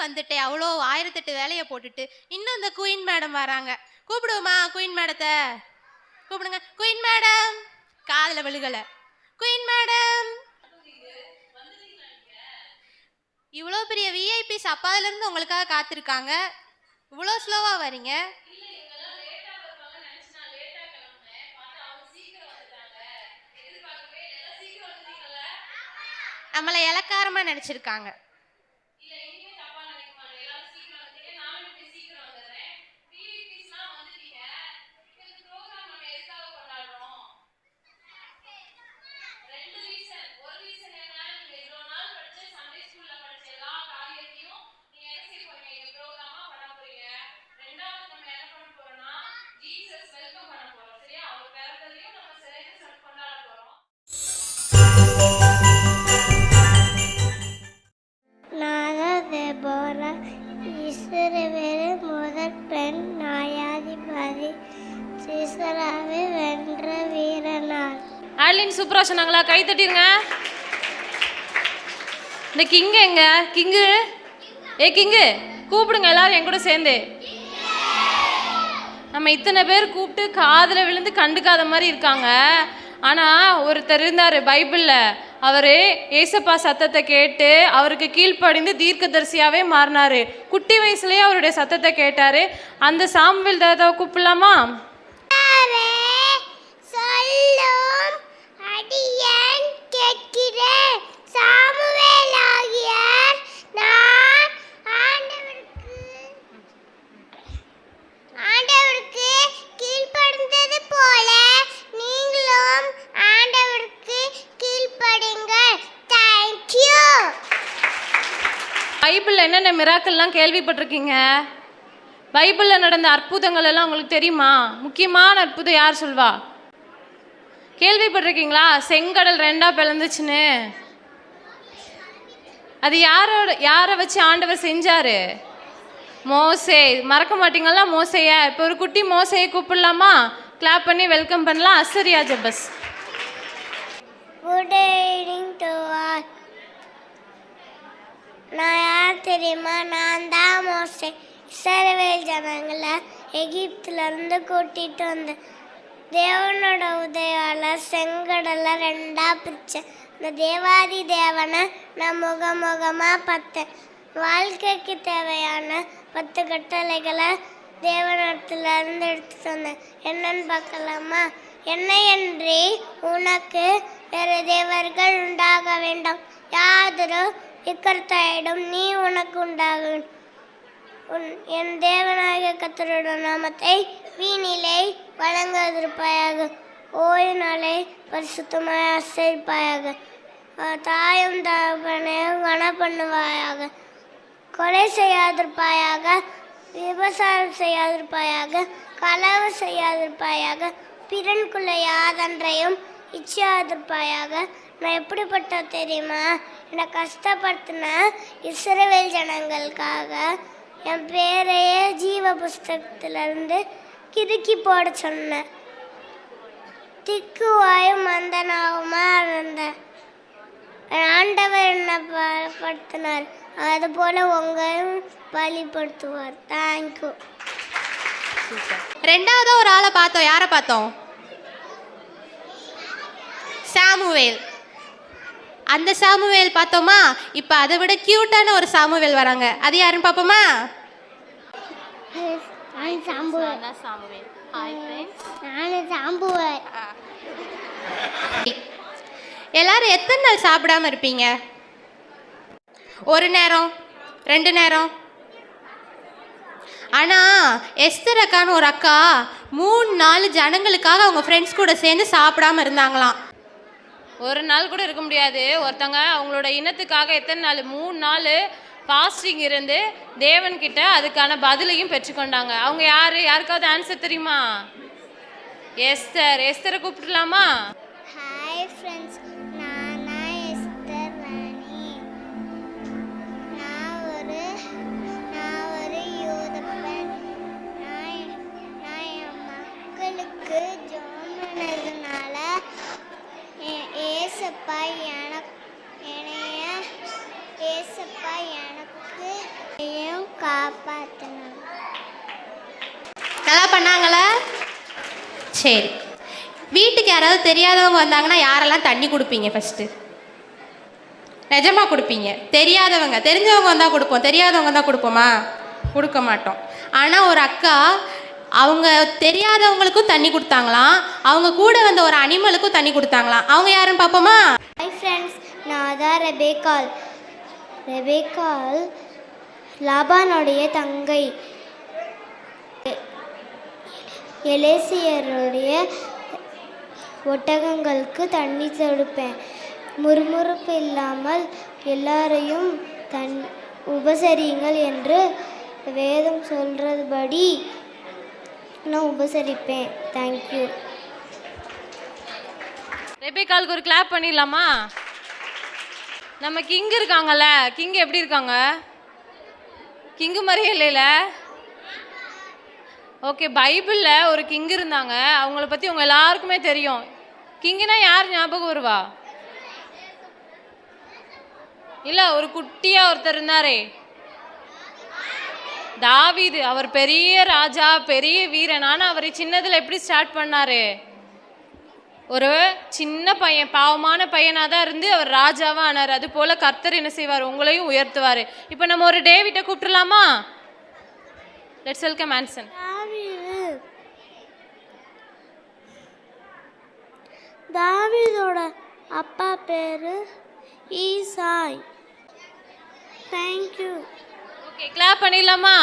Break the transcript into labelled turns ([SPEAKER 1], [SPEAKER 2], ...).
[SPEAKER 1] வந்துட்டேன், அவ்வளோ 1008 வேலையை போட்டுட்டு இன்னும் இந்த குயின் மேடம் வராங்க. கூப்பிடுவோமா குயின் மேடத்தை? கூப்பிடுங்க. Queen madam. காதில் விழுகல. Queen madam. இவ்வளோ பெரிய விஐபிஸ் அப்பாதிலிருந்து உங்களுக்காக காத்திருக்காங்க, இவ்வளோ ஸ்லோவா வரீங்க? நம்மளை இலக்காரமா நினைச்சிருக்காங்க.
[SPEAKER 2] முதல் பெண் நியாயாதிபதி சீசராவை வென்ற வீரனார்.
[SPEAKER 3] ஆலின் சூப்பரா சொன்னாங்களா? கை தட்டிருங்க. இந்த கிங்கு எங்க? கிங்கு கிங்கு கூப்பிடுங்க எல்லாரும் என் கூட சேர்ந்து. நம்ம இத்தனை பேர் கூப்பிட்டு காதில் விழுந்து கண்டுக்காத மாதிரி இருக்காங்க. ஆனால் ஒருத்தர் இருந்தார் பைபிளில், அவர் ஏசப்பா சத்தத்தை கேட்டு அவருக்கு கீழ்ப்படிந்து தீர்க்கதரிசியாகவே மாறினார். குட்டி வயசுலேயே அவருடைய சத்தத்தை கேட்டார். அந்த சாமுவேல் தாத்தாவை கூப்பிடலாமா? பைபிளில் என்னென்ன மிராக்கள்லாம் கேள்விப்பட்டிருக்கீங்க? பைபிளில் நடந்த அற்புதங்கள் எல்லாம் உங்களுக்கு தெரியுமா? முக்கியமான அற்புதம் யார் சொல்வா? கேள்விப்பட்டிருக்கீங்களா? செங்கடல் 2ஆ பிளந்துச்சுன்னு. அது யாரை வச்சு ஆண்டவர் செஞ்சாரு? மோசே. மறக்க மாட்டீங்களா மோசைய? இப்போ ஒரு குட்டி மோசையை கூப்பிடலாமா? கிளாப் பண்ணி வெல்கம் பண்ணலாம். Azariah Jabez.
[SPEAKER 2] Good evening to all. நான் யார் தெரியுமா? நான் தான் மோசே. இஸ்ரவேல் ஜனங்களை எகிப்திலிருந்து கூட்டிகிட்டு வந்தேன். தேவனோட உதவியால் செங்கடலை 2ஆ பிரித்தேன். இந்த தேவாதி தேவனை நான் முகமாக பார்த்தேன். வாழ்க்கைக்கு தேவையான 10 கட்டளைகளை தேவனிடத்துலேருந்து எடுத்துட்டு வந்தேன். என்னன்னு பார்க்கலாமா? என்னையன்றி உனக்கு வேறு தேவர்கள் உண்டாக வேண்டாம், யாதொரு இக்கர்த்தாயிடும் நீ உனக்கு உண்டாக. என் தேவனாகிய கர்த்தருடைய நாமத்தை வீணிலே வழங்காதிருப்பாயாக. ஓய்வு நாளை பரிசுத்தமாய் ஆசரிப்பாயாக. தாயும் தகப்பனையும் கனம் பண்ணுவாயாக. கொலை செய்யாதிருப்பாயாக. விபசாரம் செய்யாதிருப்பாயாக. களவு செய்யாதிருப்பாயாக. பிறனுக்குள்ள யாதொன்றையும் இச்சியாதிருப்பாயாக. நான் எப்படிப்பட்ட தெரியுமா? என்னை கஷ்டப்படுத்தின இஸ்ரவேல் ஜனங்களுக்காக என் பேரையே ஜீவ புஸ்தகத்திலிருந்து கிறுக்கி போட சொன்னேன். திக்குவாயும் மந்தனாகுமா இருந்தேன். ஆண்டவர் என்னை படுத்தினார், அதுபோல் உங்களையும் பலிப்படுத்துவார். தேங்க்யூ.
[SPEAKER 1] ரெண்டாவது ஒரு ஆளை பார்த்தோம். யாரை பார்த்தோம்? சாமுவேல். அந்த சாமுவேல் பார்த்தோமா? இப்போ அதை விட கியூட்டான ஒரு சாமுவேல் வராங்க. அது யாருன்னு பார்ப்போமா? எல்லாரும் எத்தனை நாள் சாப்பிடாம இருப்பீங்க? ஒரு நேரம், 2 நேரம். ஆனால் எஸ்தர் அக்கான்னு ஒரு அக்கா 3-4 ஜனங்களுக்காக அவங்க ஃப்ரெண்ட்ஸ் கூட சேர்ந்து சாப்பிடாம இருந்தாங்களாம்.
[SPEAKER 3] ஒரு நாள் கூட இருக்க முடியாது. ஒருத்தங்க அவங்களோட இனத்துக்காக எத்தனை நாள்? 3 நாள் ஃபாஸ்டிங் இருந்து தேவன்கிட்ட அதுக்கான பதிலையும் பெற்றுக்கொண்டாங்க. அவங்க யார்? யாருக்காவது ஆன்சர் தெரியுமா? எஸ்தர். எஸ்தரை கூப்பிடலாமா?
[SPEAKER 2] ஹாய் ஃப்ரெண்ட்ஸ், நான் எஸ்தர் ராணி. நான் ஒரு யூத பெண். நான் என் மக்களுக்கு ஜெபம் பண்ணதுனால ஏசப்பா எனக்கு
[SPEAKER 1] நல்லா பண்ணாங்களா? சரி, வீட்டுக்கு யாராவது தெரியாதவங்க வந்தாங்கன்னா யாரெல்லாம் தண்ணி கொடுப்பீங்க ஃபஸ்ட்டு? நிஜமாக கொடுப்பீங்க. தெரியாதவங்க, தெரிஞ்சவங்க வந்தால் கொடுப்போம், தெரியாதவங்க தான் கொடுப்போமா? கொடுக்க மாட்டோம். ஆனால் ஒரு அக்கா அவங்க தெரியாதவங்களுக்கும் தண்ணி கொடுத்தாங்களாம், அவங்க கூட வந்த ஒரு அனிமலுக்கும் தண்ணி கொடுத்தாங்களாம். அவங்க யாருன்னு பார்ப்போமா?
[SPEAKER 2] ஹாய் ஃப்ரெண்ட்ஸ், நான் தான் ரெபேக்காள். ரெபேக்காள் லாபானுடைய தங்கை. எலேசியருடைய ஒட்டகங்களுக்கு தண்ணி கொடுப்பேன். முறுமுறுப்பு இல்லாமல் எல்லாரையும் உபசரியுங்கள் என்று வேதம் சொல்கிறபடி நான் உபசரிப்பேன். தேங்க்யூ.
[SPEAKER 3] ரெபேக்காளுக்கு ஒரு கிளாப் பண்ணிடலாமா? நம்ம கிங் இருக்காங்கல்ல, கிங் எப்படி இருக்காங்க? கிங்கு மாதிரியே இல்லைல்ல? ஓகே, பைபிளில் ஒரு கிங் இருந்தாங்க, அவங்கள பற்றி உங்கள் எல்லாருக்குமே தெரியும். கிங்குனா யார் ஞாபகம் வருவா? இல்லை, ஒரு குட்டியாக ஒருத்தர் இருந்தாரே, தாவீது. அவர் பெரிய ராஜா, பெரிய வீரன். ஆனால் அவர் சின்னதில் எப்படி ஸ்டார்ட் பண்ணாரு? ஒரு சின்ன பையன், பாவமான பையனாக தான் இருந்து அவர் ராஜாவாக ஆனார். அது போல் கர்த்தர் என்ன செய்வார்? உங்களையும் உயர்த்துவார். இப்போ நம்ம ஒரு டேவிட்டை கூப்பிட்டுலாமா? Let's welcome Anson.
[SPEAKER 2] தாவீதோட அப்பா பேரு ஈசாய். தேங்க்யூ.
[SPEAKER 3] ஓகே, கிளாப் பண்ணிடலாமா?